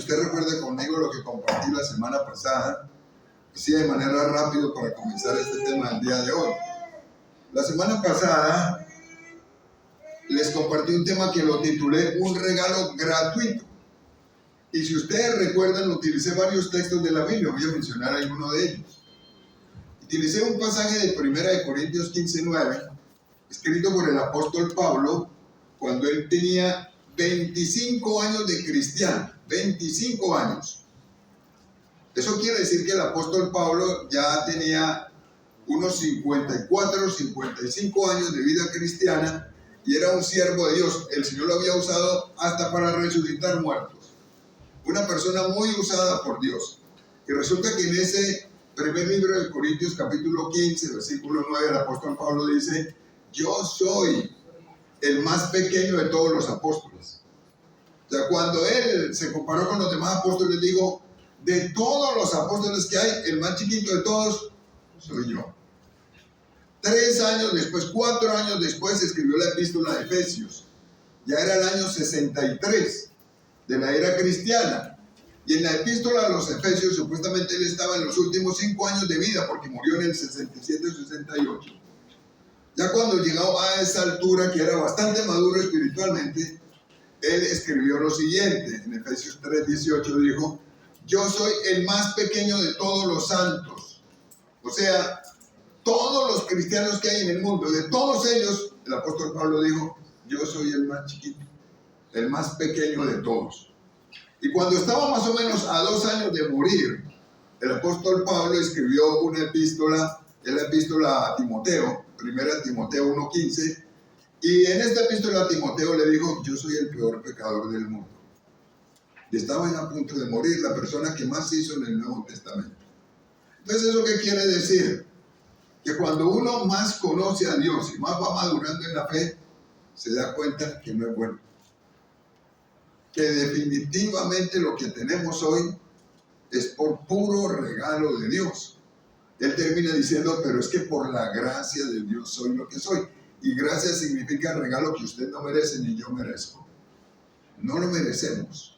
Usted recuerde conmigo lo que compartí la semana pasada, así de manera rápida para comenzar este tema del día de hoy. La semana pasada les compartí un tema que lo titulé Un regalo gratuito. Y si ustedes recuerdan, utilicé varios textos de la Biblia, voy a mencionar alguno de ellos. Utilicé un pasaje de 1 Corintios 15:9, escrito por el apóstol Pablo, cuando él tenía 25 años de cristiano, 25 años. Eso quiere decir que el apóstol Pablo ya tenía unos 54, 55 años de vida cristiana y era un siervo de Dios. El Señor lo había usado hasta para resucitar muertos. Una persona muy usada por Dios. Y resulta que en ese primer libro de Corintios, capítulo 15, versículo 9, el apóstol Pablo dice: yo soy el más pequeño de todos los apóstoles. O sea, cuando él se comparó con los demás apóstoles, digo, de todos los apóstoles que hay, el más chiquito de todos soy yo. 3 años después, 4 años después, escribió la epístola de Efesios. Ya era el año 63 de la era cristiana. Y en la epístola a los Efesios, supuestamente él estaba en los últimos 5 años de vida, porque murió en el 67-68. Ya cuando llegó a esa altura, que era bastante maduro espiritualmente, él escribió lo siguiente. En Efesios 3:18 dijo: yo soy el más pequeño de todos los santos. O sea, todos los cristianos que hay en el mundo, de todos ellos, el apóstol Pablo dijo: yo soy el más chiquito, el más pequeño de todos. Y cuando estaba más o menos a 2 años de morir, el apóstol Pablo escribió una epístola, es la epístola a Timoteo, 1 Timoteo 1:15, y en esta epístola a Timoteo le dijo: yo soy el peor pecador del mundo. Y estaba ya a punto de morir, la persona que más hizo en el Nuevo Testamento. Entonces, ¿eso qué quiere decir? Que cuando uno más conoce a Dios y más va madurando en la fe, se da cuenta que no es bueno. Que definitivamente lo que tenemos hoy es por puro regalo de Dios. Él termina diciendo: pero es que por la gracia de Dios soy lo que soy. Y gracia significa regalo que usted no merece ni yo merezco. No lo merecemos.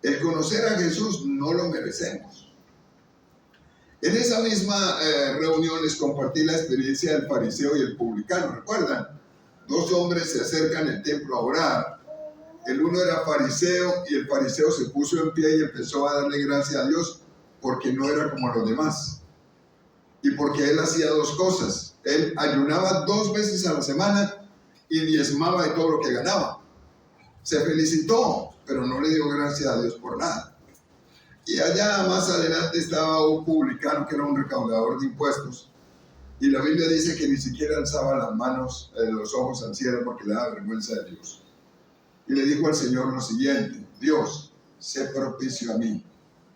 El conocer a Jesús no lo merecemos. En esa misma reunión les compartí la experiencia del fariseo y el publicano. ¿Recuerdan? 2 hombres se acercan al templo a orar. El uno era fariseo y el fariseo se puso en pie y empezó a darle gracias a Dios porque no era como los demás. Y porque él hacía 2 cosas. Él ayunaba 2 veces a la semana y diezmaba de todo lo que ganaba. Se felicitó, pero no le dio gracias a Dios por nada. Y allá más adelante estaba un publicano que era un recaudador de impuestos. Y la Biblia dice que ni siquiera alzaba las manos, los ojos al cielo porque le daba vergüenza de Dios. Y le dijo al Señor lo siguiente: Dios, sé propicio a mí,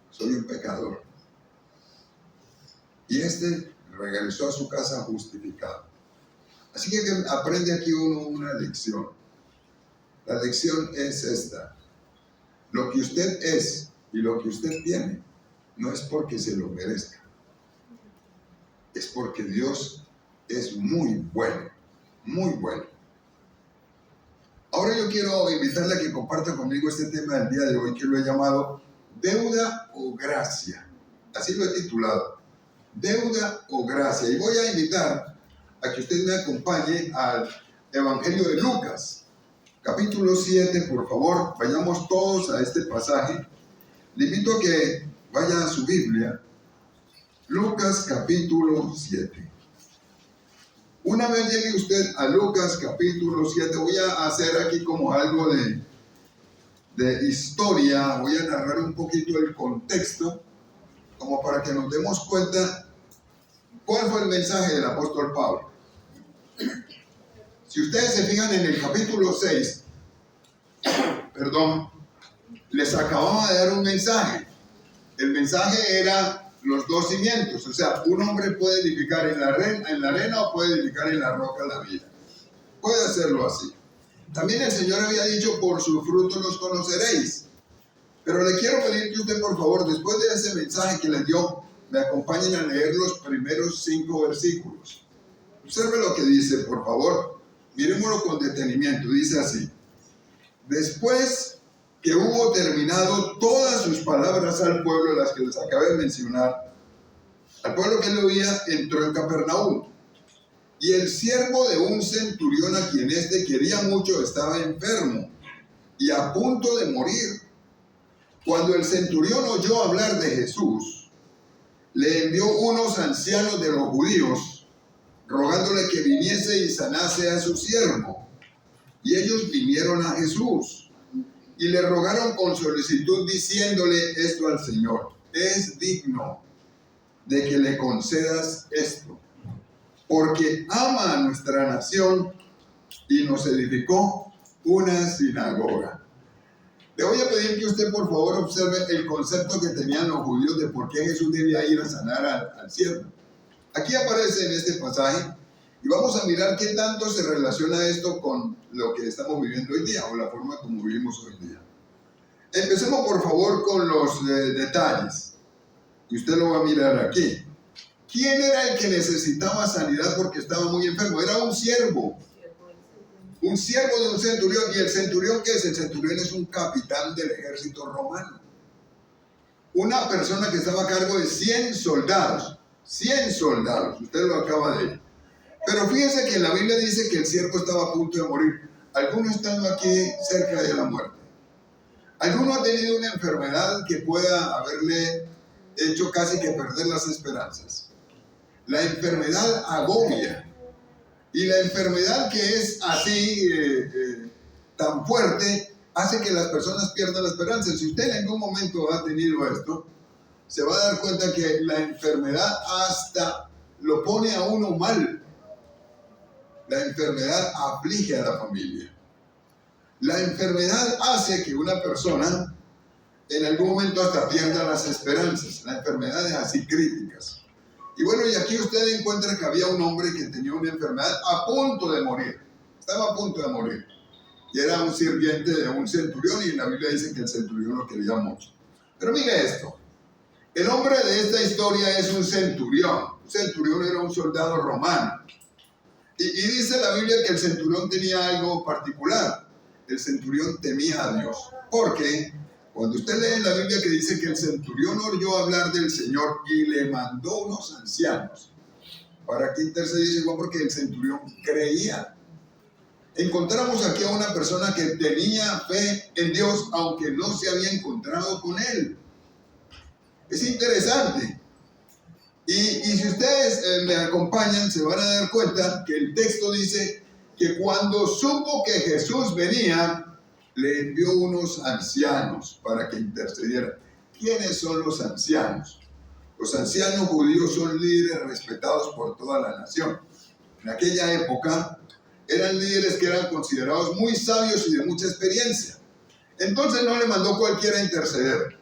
soy un pecador. Y este regresó a su casa justificado. Así que aprende aquí uno una lección. La lección es esta: lo que usted es y lo que usted tiene no es porque se lo merezca, es porque Dios es muy bueno, muy bueno. Ahora yo quiero invitarle a que comparta conmigo este tema del día de hoy, que lo he llamado deuda o gracia. Así lo he titulado, deuda o gracia. Y voy a invitar a que usted me acompañe al Evangelio de Lucas, capítulo 7, por favor. Vayamos todos a este pasaje. Le invito a que vaya a su Biblia, Lucas capítulo 7. Una vez llegue usted a Lucas capítulo 7, voy a hacer aquí como algo de historia, voy a narrar un poquito el contexto, como para que nos demos cuenta cuál fue el mensaje del apóstol Pablo. Si ustedes se fijan en el capítulo 6, les acababa de dar un mensaje. El mensaje era los 2 cimientos, o sea, un hombre puede edificar en la arena o puede edificar en la roca la vida. Puede hacerlo así. También el Señor había dicho: por sus frutos los conoceréis. Pero le quiero pedir que usted, por favor, después de ese mensaje que les dio, me acompañen a leer los primeros 5 versículos. Observe lo que dice, por favor. Miremoslo con detenimiento. Dice así: después que hubo terminado todas sus palabras al pueblo, las que les acabé de mencionar, al pueblo que él oía, entró en Capernaum. Y el siervo de un centurión a quien éste quería mucho estaba enfermo y a punto de morir. Cuando el centurión oyó hablar de Jesús, le envió unos ancianos de los judíos, rogándole que viniese y sanase a su siervo. Y ellos vinieron a Jesús y le rogaron con solicitud, diciéndole esto al Señor: es digno de que le concedas esto, porque ama a nuestra nación y nos edificó una sinagoga. Le voy a pedir que usted por favor observe el concepto que tenían los judíos de por qué Jesús debía ir a sanar al siervo. Aquí aparece en este pasaje y vamos a mirar qué tanto se relaciona esto con lo que estamos viviendo hoy día o la forma como vivimos hoy día. Empecemos por favor con los detalles y usted lo va a mirar aquí. ¿Quién era el que necesitaba sanidad porque estaba muy enfermo? Era un siervo de un centurión. ¿Y el centurión qué es? El centurión es un capitán del ejército romano. Una persona que estaba a cargo de 100 soldados. 100 soldados, usted lo acaba de ver. Pero fíjense que en la Biblia dice que el siervo estaba a punto de morir. ¿Alguno estando aquí cerca de la muerte? ¿Alguno ha tenido una enfermedad que pueda haberle hecho casi que perder las esperanzas? La enfermedad agobia. Y la enfermedad que es así, tan fuerte, hace que las personas pierdan la esperanza. Si usted en algún momento ha tenido esto, se va a dar cuenta que la enfermedad hasta lo pone a uno mal. La enfermedad aflige a la familia. La enfermedad hace que una persona en algún momento hasta pierda las esperanzas. La enfermedad es así críticas. Y bueno, y aquí usted encuentra que había un hombre que tenía una enfermedad a punto de morir. Estaba a punto de morir. Y era un sirviente de un centurión y en la Biblia dice que el centurión lo quería mucho. Pero mire esto. El hombre de esta historia es un centurión. Un centurión era un soldado romano. Y dice la Biblia que el centurión tenía algo particular. El centurión temía a Dios. Porque cuando usted lee en la Biblia que dice que el centurión oyó hablar del Señor y le mandó unos ancianos para que intercediese, porque el centurión creía. Encontramos aquí a una persona que tenía fe en Dios aunque no se había encontrado con Él. Es interesante. Y si ustedes me acompañan, se van a dar cuenta que el texto dice que cuando supo que Jesús venía, le envió unos ancianos para que intercedieran. ¿Quiénes son los ancianos? Los ancianos judíos son líderes respetados por toda la nación. En aquella época eran líderes que eran considerados muy sabios y de mucha experiencia. Entonces no le mandó cualquiera a interceder.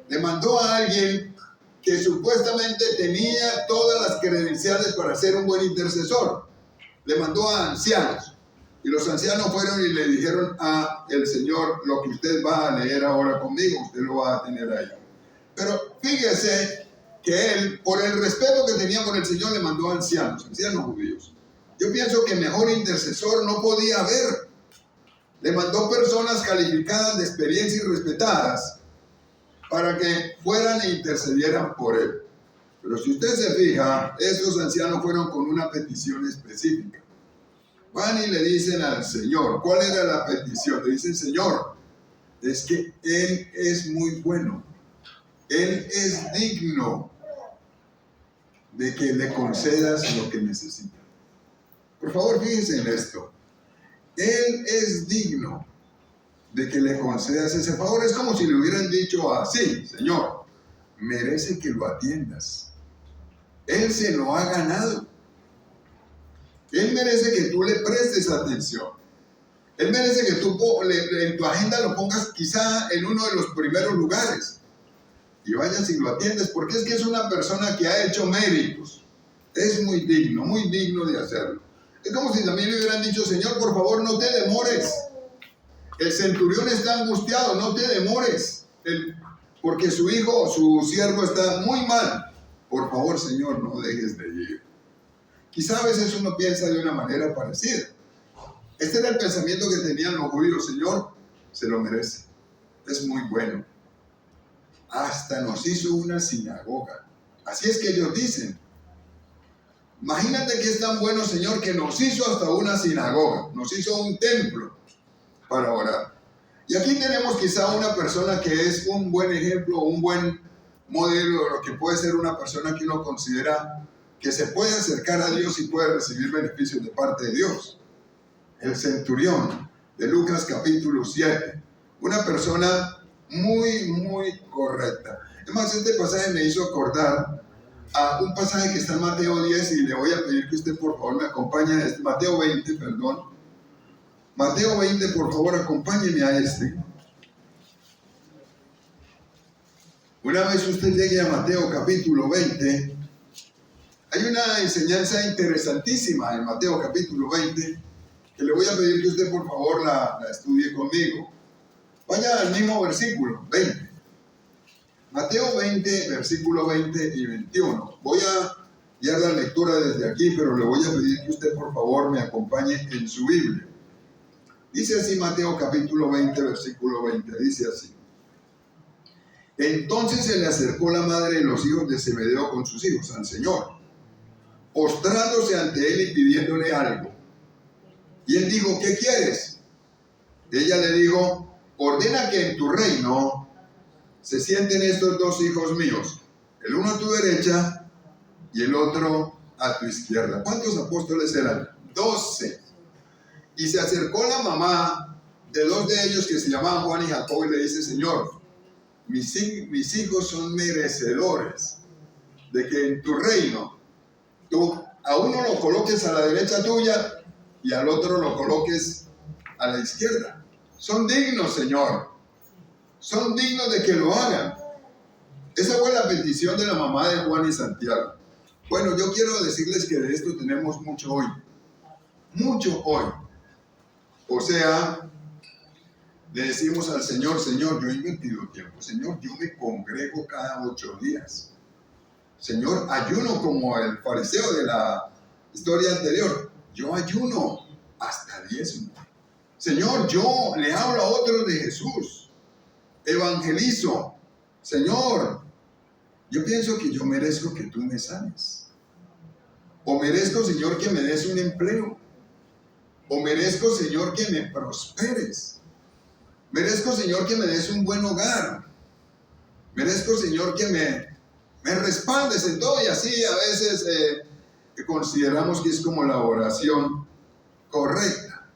Le mandó a alguien que supuestamente tenía todas las credenciales para ser un buen intercesor. Le mandó a ancianos. Y los ancianos fueron y le dijeron a el Señor: lo que usted va a leer ahora conmigo, usted lo va a tener ahí. Pero fíjese que él, por el respeto que tenía por el Señor, le mandó a ancianos judíos. Yo pienso que mejor intercesor no podía haber. Le mandó personas calificadas de experiencia y respetadas para que fueran e intercedieran por él. Pero si usted se fija, esos ancianos fueron con una petición específica. Van y le dicen al Señor, ¿cuál era la petición? Le dicen: Señor, es que Él es muy bueno. Él es digno de que le concedas lo que necesita. Por favor, fíjense en esto. Él es digno de que le concedas ese favor. Es como si le hubieran dicho así: Señor, merece que lo atiendas. Él se lo ha ganado. Él merece que tú le prestes atención. Él merece que tú en tu agenda lo pongas quizá en uno de los primeros lugares. Y vayas y lo atiendes, porque es que es una persona que ha hecho méritos. Es muy digno de hacerlo. Es como si también le hubieran dicho: Señor, por favor, no te demores. El centurión está angustiado, no te demores. Porque su hijo, su siervo está muy mal. Por favor, Señor, no dejes de ir. Quizá a veces uno piensa de una manera parecida. Este era el pensamiento que tenían los judíos: Señor, se lo merece. es muy bueno. Hasta nos hizo una sinagoga. Así es que ellos dicen. Imagínate que es tan bueno, Señor, que nos hizo hasta una sinagoga, nos hizo un templo para orar. Y aquí tenemos quizá una persona que es un buen ejemplo, un buen modelo de lo que puede ser una persona que uno considera que se puede acercar a Dios y puede recibir beneficios de parte de Dios. El centurión de Lucas capítulo 7. Una persona muy correcta. Además, este pasaje me hizo acordar a un pasaje que está en Mateo 10 y le voy a pedir que usted por favor me acompañe a este, Mateo 20, perdón. Mateo 20, por favor, acompáñeme a este. Una vez usted llegue a Mateo capítulo 20, hay una enseñanza interesantísima en Mateo capítulo 20 que le voy a pedir que usted por favor la estudie conmigo. Vaya al mismo versículo, 20. Mateo 20, versículo 20 y 21. Voy a guiar la lectura desde aquí, pero le voy a pedir que usted por favor me acompañe en su Biblia. Dice así Mateo capítulo 20, versículo 20, dice así. Entonces se le acercó la madre de los hijos de Zebedeo con sus hijos al Señor, postrándose ante él y pidiéndole algo. Y él dijo, ¿qué quieres? Ella le dijo, ordena que en tu reino se sienten estos dos hijos míos, el uno a tu derecha y el otro a tu izquierda. ¿Cuántos apóstoles eran? 12. Y se acercó la mamá de dos de ellos que se llamaban Juan y Jacobo y le dice, Señor, mis hijos son merecedores de que en tu reino tú a uno lo coloques a la derecha tuya y al otro lo coloques a la izquierda. Son dignos, Señor. Son dignos de que lo hagan. Esa fue la petición de la mamá de Juan y Santiago. Bueno, yo quiero decirles que de esto tenemos mucho hoy. Mucho hoy. O sea, le decimos al Señor, Señor, yo he invertido tiempo. Señor, yo me congrego cada 8 días. Señor, ayuno como el fariseo de la historia anterior. Yo ayuno hasta 10. Señor, yo le hablo a otros de Jesús. Evangelizo. Señor, yo pienso que yo merezco que tú me sanes. O merezco, Señor, que me des un empleo. O merezco, Señor, que me prosperes. Merezco, Señor, que me des un buen hogar. Merezco, Señor, que me respaldes en todo. Y así a veces consideramos que es como la oración correcta.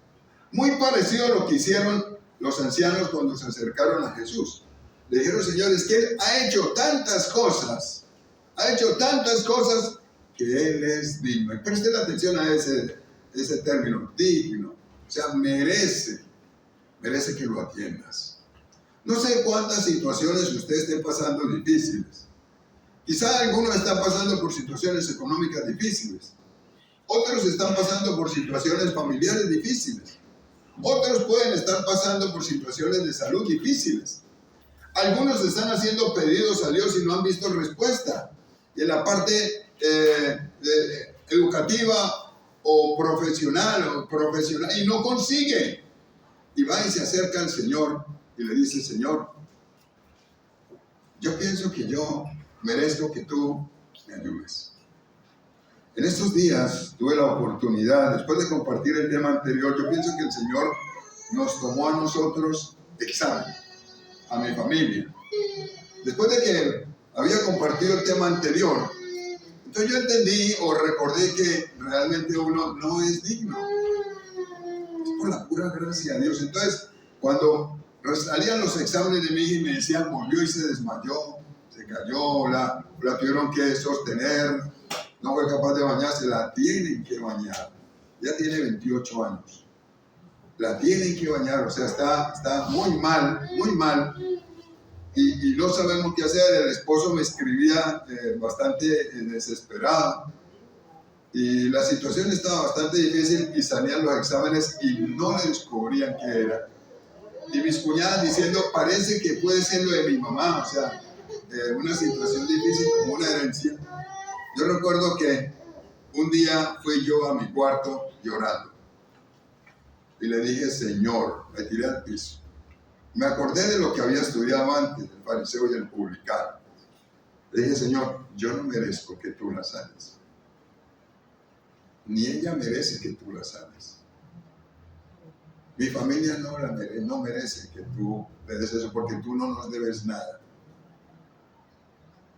Muy parecido a lo que hicieron los ancianos cuando se acercaron a Jesús. Le dijeron, Señor, es que Él ha hecho tantas cosas que Él es digno. Y presten atención a ese término, digno. O sea, merece que lo atiendas. No sé cuántas situaciones usted esté pasando difíciles. Quizá algunos están pasando por situaciones económicas difíciles. Otros están pasando por situaciones familiares difíciles. Otros pueden estar pasando por situaciones de salud difíciles. Algunos están haciendo pedidos a Dios y no han visto respuesta. Y en la parte educativa o profesional y no consigue. Y va y se acerca al Señor y le dice, Señor, yo pienso que yo merezco que tú me ayudes. En estos días tuve la oportunidad, después de compartir el tema anterior, yo pienso que el Señor nos tomó a nosotros examen, a mi familia. Después de que había compartido el tema anterior, entonces yo entendí o recordé que realmente uno no es digno. Es por la pura gracia de Dios. Entonces, cuando salían los exámenes de mi hija y me decían, volvió y se desmayó, se cayó, la tuvieron que sostener, no fue capaz de bañarse, la tienen que bañar. Ya tiene 28 años. La tienen que bañar, o sea, está muy mal, y no sabemos qué hacer. El esposo me escribía bastante desesperado, y la situación estaba bastante difícil, y salían los exámenes y no le descubrían qué era. Y mis cuñadas diciendo, parece que puede ser lo de mi mamá, o sea, una situación difícil como una herencia. Yo recuerdo que un día fui yo a mi cuarto llorando y le dije, Señor, me tiré al piso. Me acordé de lo que había estudiado antes, el fariseo y el publicano. Le dije, Señor, yo no merezco que tú la sanes. Ni ella merece que tú la sanes. Mi familia no merece que tú le des eso, porque tú no nos debes nada.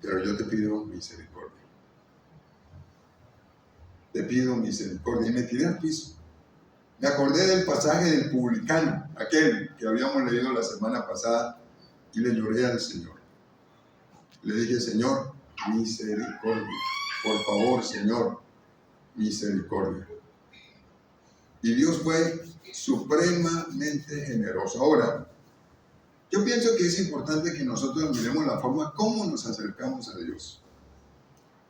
Pero yo te pido misericordia. Te pido misericordia. Y me tiré al piso. Me acordé del pasaje del publicano, aquel que habíamos leído la semana pasada, y le lloré al Señor. Le dije, Señor, misericordia. Por favor, Señor, misericordia. Y Dios fue supremamente generoso. Ahora, yo pienso que es importante que nosotros miremos la forma como nos acercamos a Dios.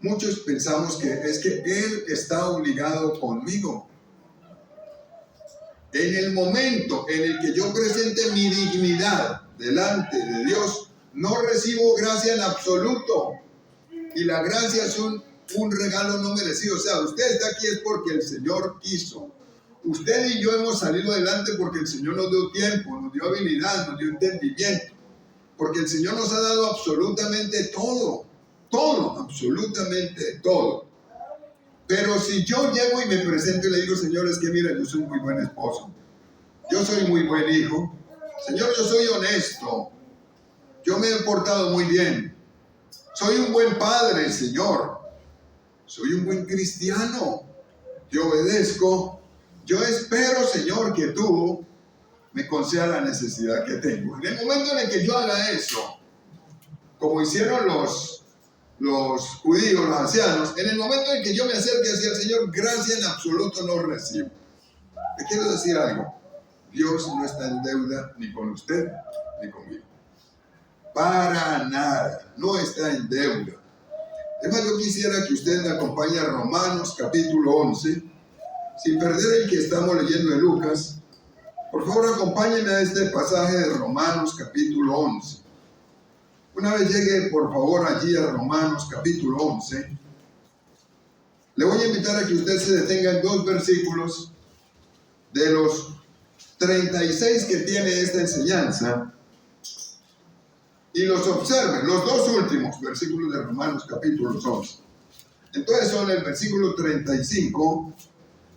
Muchos pensamos que es que Él está obligado conmigo. En el momento en el que yo presente mi dignidad delante de Dios, no recibo gracia en absoluto. Y la gracia es un regalo no merecido. O sea, usted está aquí es porque el Señor quiso. Usted y yo hemos salido adelante porque el Señor nos dio tiempo, nos dio habilidad, nos dio entendimiento. Porque el Señor nos ha dado absolutamente todo. Todo, absolutamente todo. Pero si yo llego y me presento y le digo, Señor, es que mira, yo soy un muy buen esposo. Yo soy muy buen hijo. Señor, yo soy honesto. Yo me he portado muy bien. Soy un buen padre, Señor. Soy un buen cristiano. Te obedezco. Yo espero, Señor, que tú me concedas la necesidad que tengo. En el momento en el que yo haga eso, como hicieron los judíos, los ancianos, en el momento en que yo me acerque hacia el Señor, gracia en absoluto no recibo. Le quiero decir algo. Dios no está en deuda ni con usted ni conmigo. Para nada. No está en deuda. Además, yo quisiera que usted me acompañe a Romanos capítulo 11. Sin perder el que estamos leyendo en Lucas, por favor acompáñenme a este pasaje de Romanos capítulo 11. Una vez llegue por favor allí a Romanos capítulo 11, le voy a invitar a que usted se detenga en dos versículos de los 36 que tiene esta enseñanza y los observe, los dos últimos versículos de Romanos capítulo 11. Entonces son el versículo 35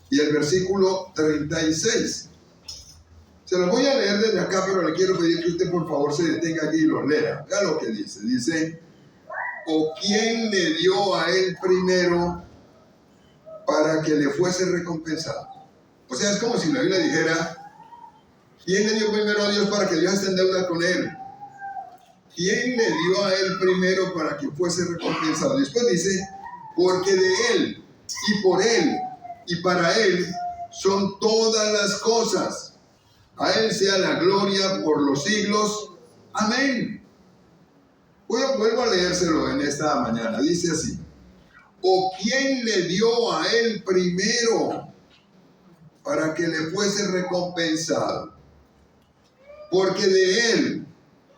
y el versículo 36. Se los voy a leer desde acá, pero le quiero pedir que usted por favor se detenga aquí y los lea. Vea lo que dice. Dice, ¿o quién le dio a él primero para que le fuese recompensado? O sea, es como si la Biblia dijera, ¿quién le dio primero a Dios para que Dios esté en deuda con él? ¿Quién le dio a él primero para que fuese recompensado? Después dice, porque de él y por él y para él son todas las cosas. A él sea la gloria por los siglos. Amén. Vuelvo a leérselo en esta mañana. Dice así. ¿O quién le dio a él primero para que le fuese recompensado? Porque de él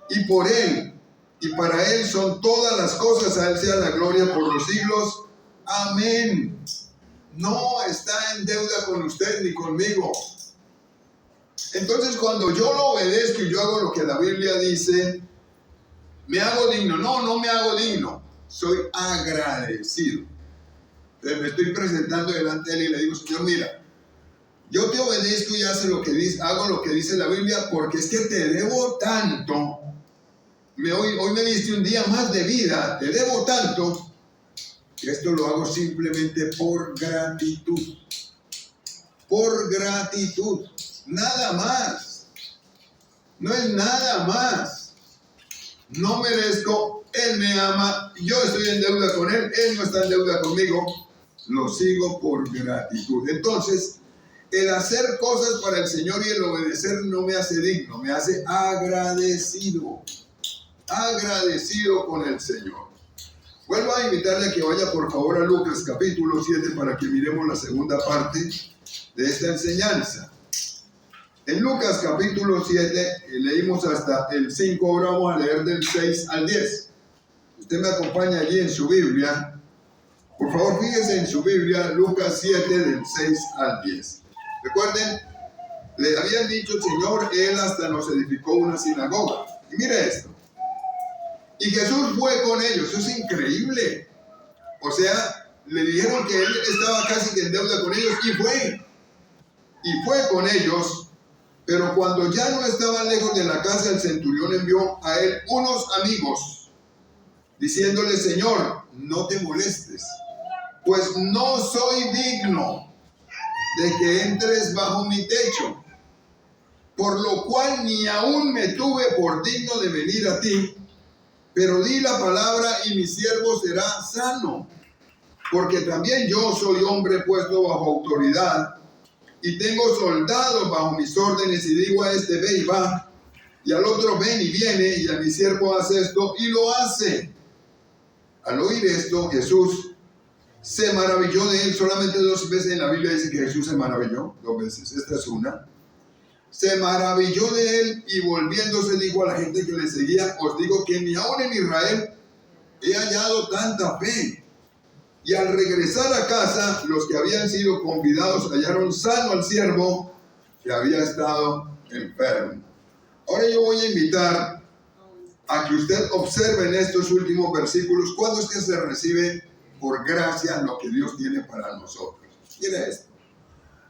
y por él y para él son todas las cosas. A él sea la gloria por los siglos. Amén. No está en deuda con usted ni conmigo. Entonces, cuando yo lo obedezco y yo hago lo que la Biblia dice, me hago digno. No me hago digno. Soy agradecido. Entonces, me estoy presentando delante de él y le digo, Señor, mira, yo te obedezco y hago lo que dice la Biblia porque es que te debo tanto. Hoy me diste un día más de vida. Te debo tanto. Y esto lo hago simplemente por gratitud. Por gratitud. Nada más. No es nada más. No merezco. Él me ama. Yo estoy en deuda con él. Él no está en deuda conmigo. Lo sigo por gratitud. Entonces, el hacer cosas para el Señor y el obedecer no me hace digno. Me hace agradecido. Agradecido con el Señor. Vuelvo a invitarle a que vaya por favor a Lucas capítulo 7 para que miremos la segunda parte de esta enseñanza. En Lucas capítulo 7 leímos hasta el 5, ahora vamos a leer del 6 al 10. Usted me acompaña allí en su Biblia. Por favor, fíjese en su Biblia, Lucas 7 del 6 al 10. Recuerden, le habían dicho, Señor, Él hasta nos edificó una sinagoga. Y mire esto. Y Jesús fue con ellos. Eso es increíble. O sea, le dijeron que Él estaba casi que en deuda con ellos y fue. Y fue con ellos. Pero cuando ya no estaban lejos de la casa, el centurión envió a él unos amigos, diciéndole, Señor, no te molestes, pues no soy digno de que entres bajo mi techo, por lo cual ni aún me tuve por digno de venir a ti, pero di la palabra y mi siervo será sano, porque también yo soy hombre puesto bajo autoridad, y tengo soldados bajo mis órdenes, y digo a este, ve y va, y al otro ven y viene, y a mi siervo hace esto, y lo hace. Al oír esto, Jesús se maravilló de él. Solamente 2 veces en la Biblia dice que Jesús se maravilló, 2 veces, esta es una. Se maravilló de él, y volviéndose dijo a la gente que le seguía, os digo que ni aún en Israel he hallado tanta fe. Y al regresar a casa, los que habían sido convidados hallaron sano al siervo que había estado enfermo. Ahora yo voy a invitar a que usted observe en estos últimos versículos cuándo es que se recibe por gracia lo que Dios tiene para nosotros. Mire esto.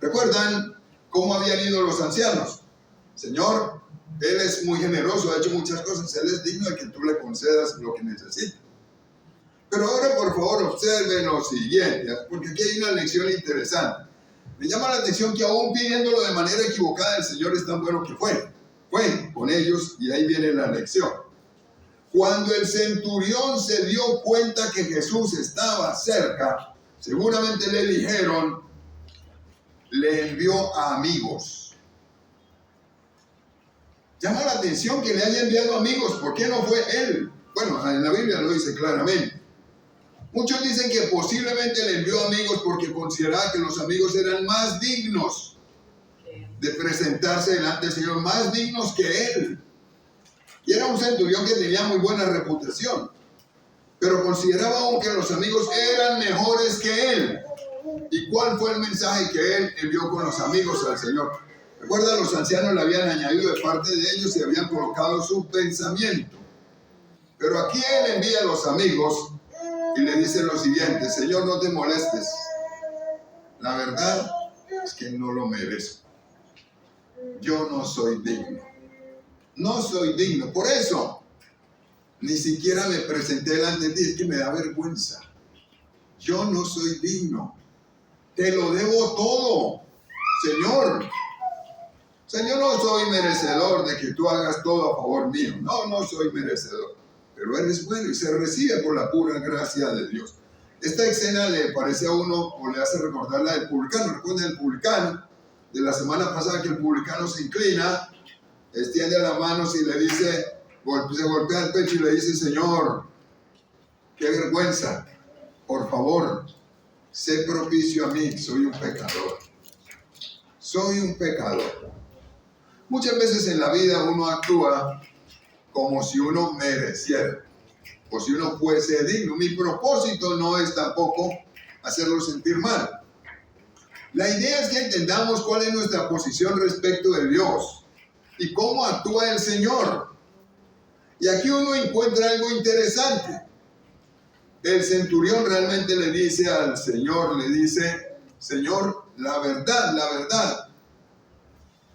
¿Recuerdan cómo habían ido los ancianos? Señor, Él es muy generoso, ha hecho muchas cosas, Él es digno de que tú le concedas lo que necesita. Pero ahora, por favor, observen lo siguiente, porque aquí hay una lección interesante. Me llama la atención que aún pidiéndolo de manera equivocada, el Señor es tan bueno que fue con ellos, y ahí viene la lección. Cuando el centurión se dio cuenta que Jesús estaba cerca, seguramente le dijeron, le envió a amigos. Llama la atención que le haya enviado amigos. ¿Por qué no fue él? Bueno, en la Biblia lo dice claramente. Muchos dicen que posiblemente le envió amigos porque consideraba que los amigos eran más dignos de presentarse delante del Señor, más dignos que él. Y era un centurión que tenía muy buena reputación, pero consideraba aún que los amigos eran mejores que él. ¿Y cuál fue el mensaje que él envió con los amigos al Señor? Recuerda, los ancianos le habían añadido de parte de ellos y habían colocado su pensamiento. Pero aquí él envía a los amigos y le dice lo siguiente: Señor, no te molestes. La verdad es que no lo merezco. Yo no soy digno. No soy digno. Por eso, ni siquiera me presenté delante de ti. Es que me da vergüenza. Yo no soy digno. Te lo debo todo, Señor. Señor, no soy merecedor de que tú hagas todo a favor mío. No soy merecedor. Pero eres bueno y se recibe por la pura gracia de Dios. Esta escena le parece a uno, o le hace recordar la del publicano. Recuerden el publicano de la semana pasada, que el publicano se inclina, extiende las manos y le dice, se golpea el pecho y le dice: Señor, qué vergüenza, por favor, sé propicio a mí, soy un pecador. Soy un pecador. Muchas veces en la vida uno actúa como si uno mereciera, o si uno fuese digno. Mi propósito no es tampoco hacerlo sentir mal. La idea es que entendamos cuál es nuestra posición respecto de Dios y cómo actúa el Señor. Y aquí uno encuentra algo interesante. El centurión realmente le dice al Señor, Señor, la verdad,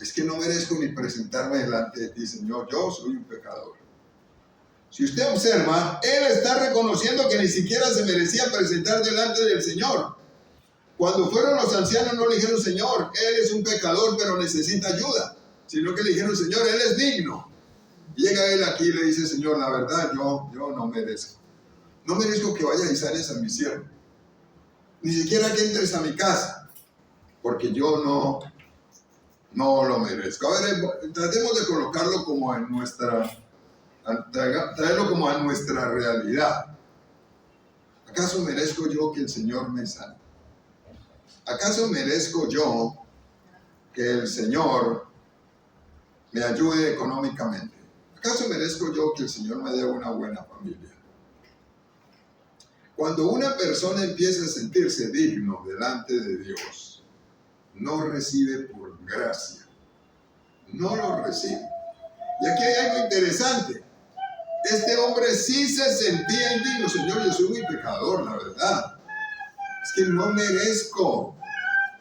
es que no merezco ni presentarme delante de ti, Señor, yo soy un pecador. Si usted observa, él está reconociendo que ni siquiera se merecía presentar delante del Señor. Cuando fueron los ancianos no le dijeron: Señor, él es un pecador pero necesita ayuda, sino que le dijeron: Señor, él es digno. Llega él aquí y le dice: Señor, la verdad, yo no merezco. No merezco que vayas y sanes a mi siervo. Ni siquiera que entres a mi casa, porque yo no lo merezco. A ver, tratemos de colocarlo como en traerlo como a nuestra realidad. ¿Acaso merezco yo que el Señor me sane? ¿Acaso merezco yo que el Señor me ayude económicamente? ¿Acaso merezco yo que el Señor me dé una buena familia? Cuando una persona empieza a sentirse digno delante de Dios, no recibe por gracia, no lo recibe. Y aquí hay algo interesante. Este hombre sí se sentía indigno. Señor, yo soy muy pecador, la verdad. Es que no merezco.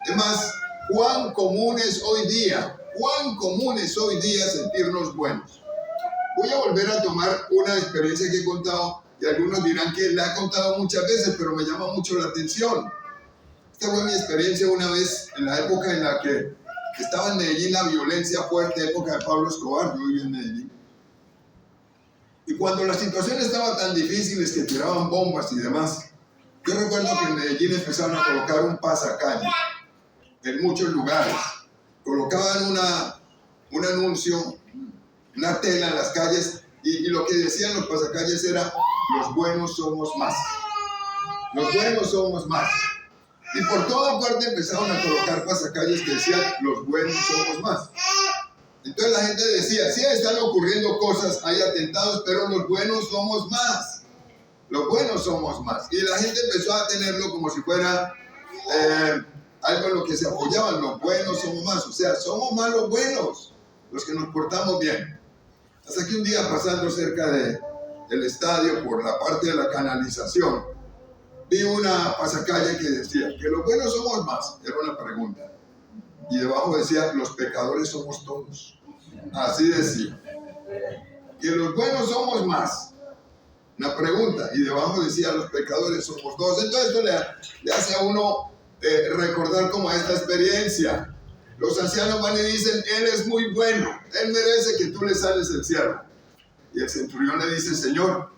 Es más, cuán común es hoy día sentirnos buenos. Voy a volver a tomar una experiencia que he contado, y algunos dirán que la he contado muchas veces, pero me llama mucho la atención. Esta fue mi experiencia una vez en la época en la que estaba en Medellín la violencia fuerte, época de Pablo Escobar. Yo vivía en Medellín. Y cuando la situación estaba tan difícil, que tiraban bombas y demás, yo recuerdo que en Medellín empezaron a colocar un pasacalle en muchos lugares. Colocaban un anuncio, una tela en las calles, y lo que decían los pasacalles era: los buenos somos más. Los buenos somos más. Y por toda parte empezaron a colocar pasacalles que decían: los buenos somos más. Entonces la gente decía: sí, están ocurriendo cosas, hay atentados, pero los buenos somos más. Los buenos somos más. Y la gente empezó a tenerlo como si fuera algo en lo que se apoyaban: los buenos somos más. O sea, somos más los buenos, los que nos portamos bien. Hasta que un día, pasando cerca del estadio, por la parte de la canalización, vi una pasacalle que decía que los buenos somos más. Era una pregunta. Y debajo decía: los pecadores somos todos. Así decía. Que los buenos somos más. Una pregunta. Y debajo decía: los pecadores somos todos. Entonces esto le hace a uno recordar como esta experiencia. Los ancianos van y dicen: él es muy bueno, él merece que tú le sales el cielo. Y el centurión le dice: Señor,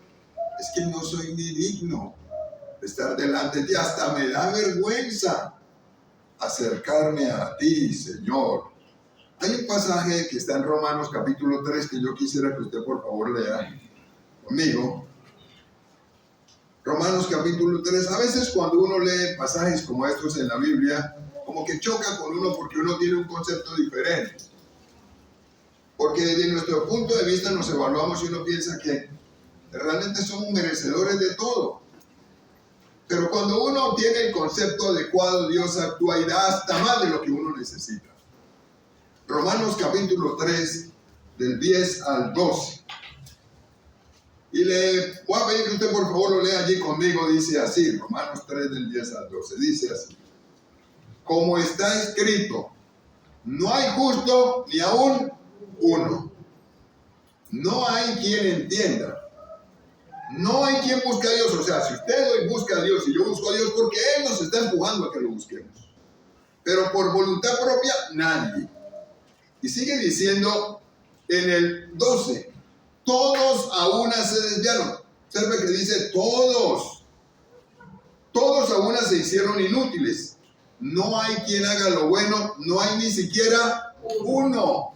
es que no soy ni digno de estar delante de ti, hasta me da vergüenza acercarme a ti, Señor. Hay un pasaje que está en Romanos capítulo 3 que yo quisiera que usted por favor lea conmigo. Romanos capítulo 3. A veces cuando uno lee pasajes como estos en la Biblia, como que choca con uno porque uno tiene un concepto diferente. Porque desde nuestro punto de vista nos evaluamos y uno piensa que realmente somos merecedores de todo. Pero cuando uno tiene el concepto adecuado, Dios actúa y da hasta más de lo que uno necesita. Romanos capítulo 3, del 10 al 12. Y le voy a pedir que usted por favor lo lea allí conmigo. Dice así, Romanos 3, del 10 al 12. Dice así: como está escrito, no hay justo ni aún uno. No hay quien entienda. No hay quien busque a Dios. O sea, si usted hoy busca a Dios y yo busco a Dios, porque Él nos está empujando a que lo busquemos. Pero por voluntad propia, nadie. Y sigue diciendo en el 12: todos a una se desviaron. Observe que dice todos. Todos a una se hicieron inútiles. No hay quien haga lo bueno, no hay ni siquiera uno.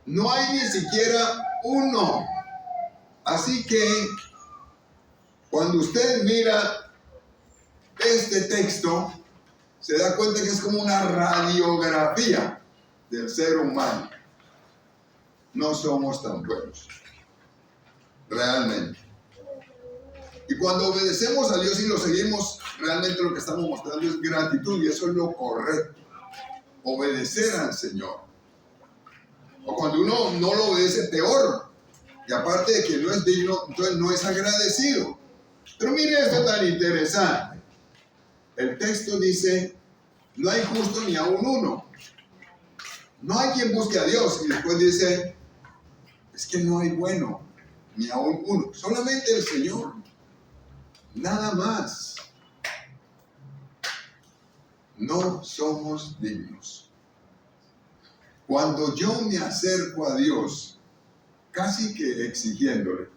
No hay ni siquiera uno. Así que, cuando usted mira este texto, se da cuenta que es como una radiografía del ser humano. No somos tan buenos, realmente. Y cuando obedecemos a Dios y lo seguimos, realmente lo que estamos mostrando es gratitud, y eso es lo correcto. Obedecer al Señor. O cuando uno no lo obedece, peor. Y aparte de que no es digno, entonces no es agradecido. Pero mire esto tan interesante. El texto dice: no hay justo ni aún uno. No hay quien busque a Dios. Y después dice: es que no hay bueno ni aún uno. Solamente el Señor. Nada más. No somos dignos. Cuando yo me acerco a Dios, casi que exigiéndole,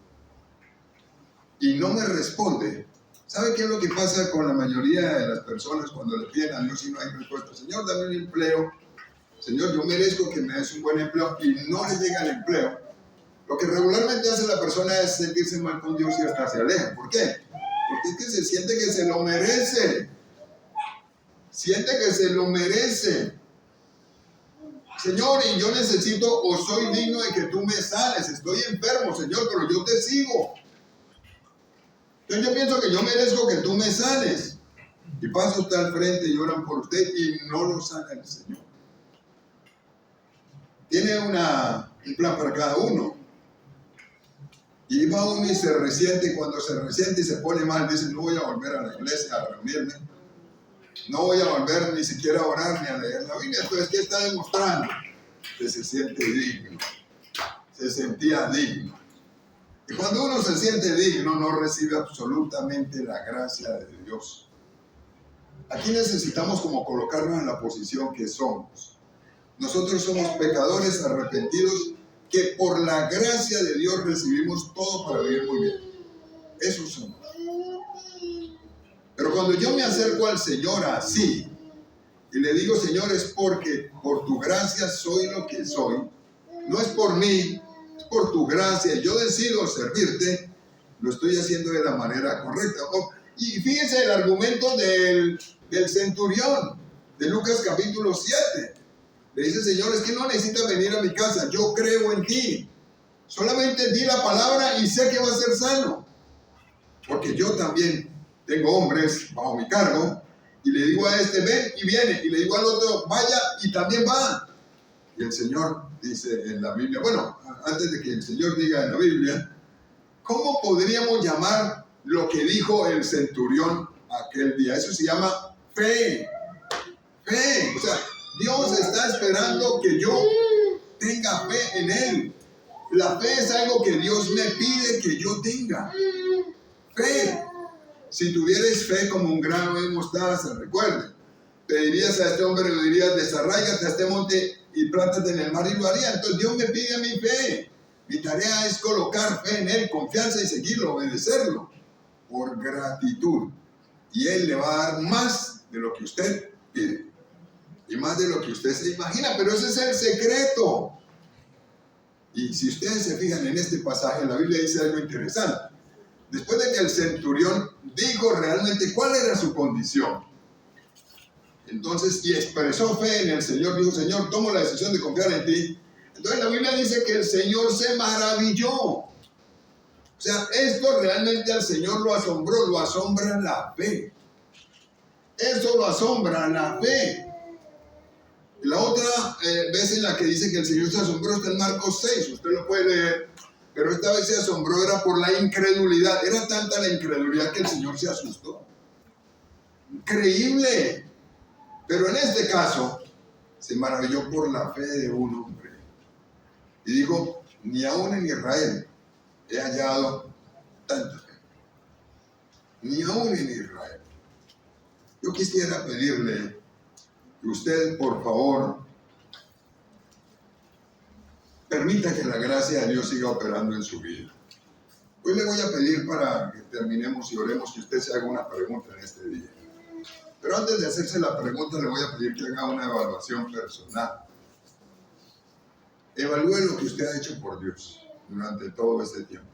y no me responde, ¿sabe qué es lo que pasa con la mayoría de las personas cuando le piden a Dios y no hay respuesta? Señor, dame un empleo. Señor, yo merezco que me des un buen empleo, y no le llega el empleo. Lo que regularmente hace la persona es sentirse mal con Dios y hasta se aleja. ¿Por qué? Porque es que se siente que se lo merece. Siente que se lo merece. Señor, y yo necesito, o soy digno de que tú me sales. Estoy enfermo, Señor, pero yo te sigo. Entonces yo pienso que yo merezco que tú me sales. Y pasa usted al frente y oran por usted y no lo sana el Señor. tiene un plan para cada uno. Y va uno y se resiente, y cuando se resiente y se pone mal, dice, no voy a volver a la iglesia a reunirme, no voy a volver ni siquiera a orar ni a leer la Biblia. Entonces, ¿qué está demostrando? Que se siente digno, se sentía digno. Y cuando uno se siente digno, no recibe absolutamente la gracia de Dios. Aquí necesitamos como colocarnos en la posición que somos. Nosotros somos pecadores arrepentidos que por la gracia de Dios recibimos todo para vivir muy bien. Eso somos. Pero cuando yo me acerco al Señor así y le digo, Señor, es porque por tu gracia soy lo que soy, no es por mí, es por tu gracia, yo decido servirte, lo estoy haciendo de la manera correcta. Y fíjense el argumento del centurión de Lucas capítulo 7. Le dice, Señor, es que no necesitas venir a mi casa, yo creo en ti. Solamente di la palabra y sé que va a ser sano. Porque yo también tengo hombres bajo mi cargo y le digo a este, ven y viene. Y le digo al otro, vaya y también va. Y el Señor dice en la Biblia, bueno, antes de que el Señor diga en la Biblia, ¿cómo podríamos llamar lo que dijo el centurión aquel día? Eso se llama fe. Fe. O sea, Dios está esperando que yo tenga fe en Él. La fe es algo que Dios me pide que yo tenga. Fe. Si tuvierais fe como un grano de mostaza, recuerde, te dirías a este hombre, le dirías, desarráigate a este monte y plántate en el mar y lo haría. Entonces Dios me pide mi fe. Mi tarea es colocar fe en Él, confianza y seguirlo, obedecerlo, por gratitud. Y Él le va a dar más de lo que usted pide. Y más de lo que usted se imagina, pero ese es el secreto. Y si ustedes se fijan en este pasaje, la Biblia dice algo interesante. Después de que el centurión dijo realmente cuál era su condición, entonces, y expresó fe en el Señor, dijo, Señor, tomo la decisión de confiar en ti. Entonces la Biblia dice que el Señor se maravilló. O sea, esto realmente al Señor lo asombró, lo asombra la fe. Eso lo asombra la fe. La otra vez en la que dice que el Señor se asombró está en Marcos 6, usted lo puede leer, pero esta vez se asombró era por la incredulidad. Era tanta la incredulidad que el Señor se asustó. Increíble. Pero en este caso se maravilló por la fe de un hombre. Y dijo, ni aún en Israel he hallado tanta fe. Ni aún en Israel. Yo quisiera pedirle que usted, por favor, permita que la gracia de Dios siga operando en su vida. Hoy le voy a pedir para que terminemos y oremos que usted se haga una pregunta en este día. Pero antes de hacerse la pregunta, le voy a pedir que haga una evaluación personal. Evalúe lo que usted ha hecho por Dios durante todo este tiempo.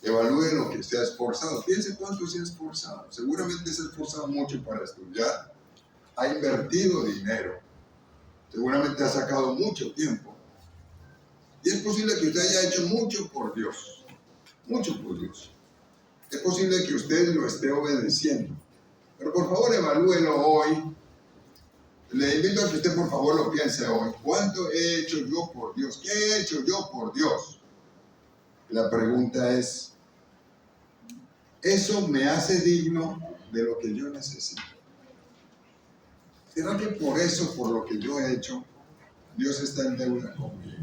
Evalúe lo que se ha esforzado. Piense cuánto se ha esforzado. Seguramente se ha esforzado mucho para estudiar. Ha invertido dinero. Seguramente ha sacado mucho tiempo. Y es posible que usted haya hecho mucho por Dios. Mucho por Dios. Es posible que usted lo esté obedeciendo. Pero por favor evalúelo hoy. Le invito a que usted por favor lo piense hoy. ¿Cuánto he hecho yo por Dios? ¿Qué he hecho yo por Dios? La pregunta es, ¿eso me hace digno de lo que yo necesito? ¿Será que por eso, por lo que yo he hecho, Dios está en deuda conmigo?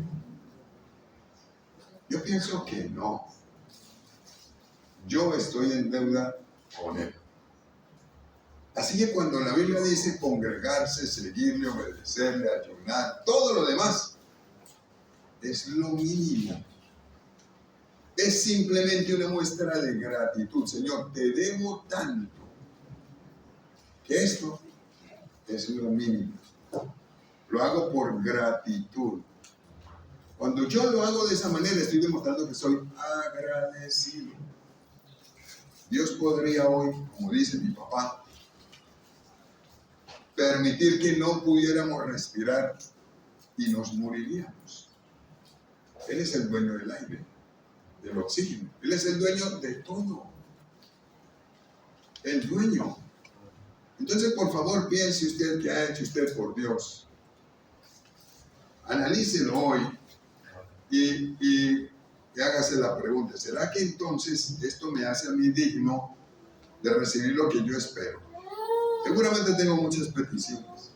Yo pienso que no. Yo estoy en deuda con Él. Así que cuando la Biblia dice congregarse, seguirle, obedecerle, ayunar, todo lo demás es lo mínimo. Es simplemente una muestra de gratitud. Señor, te debo tanto que esto es lo mínimo. Lo hago por gratitud. Cuando yo lo hago de esa manera, estoy demostrando que soy agradecido. Dios podría hoy, como dice mi papá, permitir que no pudiéramos respirar y nos moriríamos. Él es el dueño del aire, del oxígeno. Él es el dueño de todo. El dueño. Entonces, por favor, piense usted qué ha hecho usted por Dios. Analícelo hoy y hágase la pregunta, ¿será que entonces esto me hace a mí digno de recibir lo que yo espero? Seguramente tengo muchas peticiones,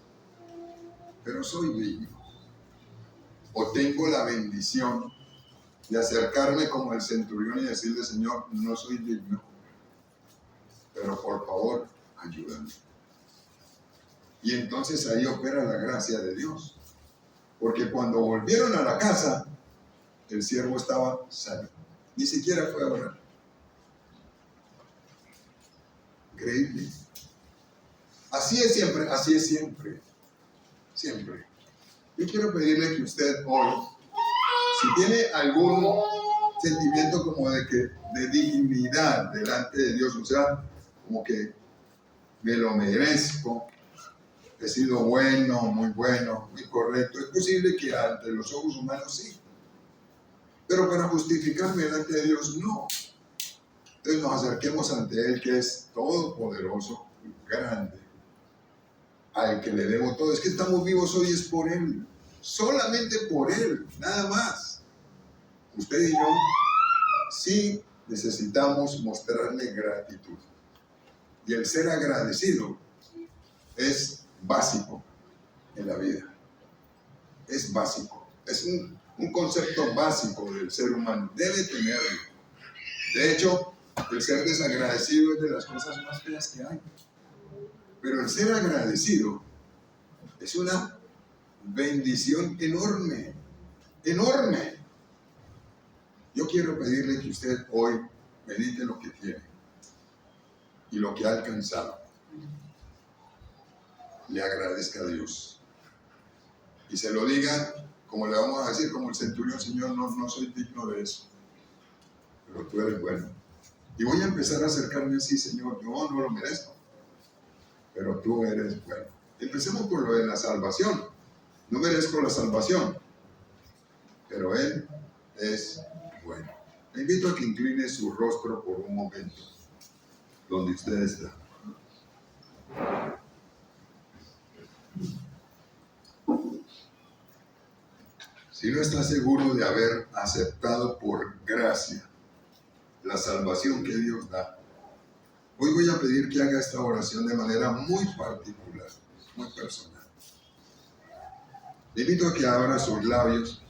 pero soy digno. O tengo la bendición de acercarme como el centurión y decirle, Señor, no soy digno, pero por favor, ayúdame. Y entonces ahí opera la gracia de Dios. Porque cuando volvieron a la casa, el siervo estaba sano. Ni siquiera fue a orar. Increíble. Así es siempre, así es siempre. Siempre. Yo quiero pedirle que usted hoy, si tiene algún sentimiento como de dignidad delante de Dios, o sea, como que me lo merezco, he sido bueno, muy correcto, es posible que ante los ojos humanos sí, pero para justificarme delante de Dios no. Entonces nos acerquemos ante Él, que es todopoderoso, grande, al que le debo todo. Es que estamos vivos hoy es por Él, solamente por Él, nada más. Usted y yo sí necesitamos mostrarle gratitud. Y el ser agradecido es básico en la vida. Es básico. Es un concepto básico del ser humano. Debe tenerlo. De hecho, el ser desagradecido es de las cosas más feas que hay. Pero el ser agradecido es una bendición enorme. Enorme. Yo quiero pedirle que usted hoy medite lo que tiene y lo que ha alcanzado. Le agradezca a Dios. Y se lo diga, como le vamos a decir, como el centurión, Señor, no soy digno de eso. Pero tú eres bueno. Y voy a empezar a acercarme así, Señor, yo no lo merezco, pero tú eres bueno. Empecemos por lo de la salvación. No merezco la salvación, pero Él es bueno. Le invito a que incline su rostro por un momento, donde usted está. Si no está seguro de haber aceptado por gracia la salvación que Dios da, hoy voy a pedir que haga esta oración de manera muy particular, muy personal. Le invito a que abra sus labios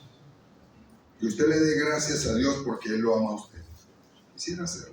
y usted le dé gracias a Dios porque Él lo ama a usted. Quisiera hacerlo.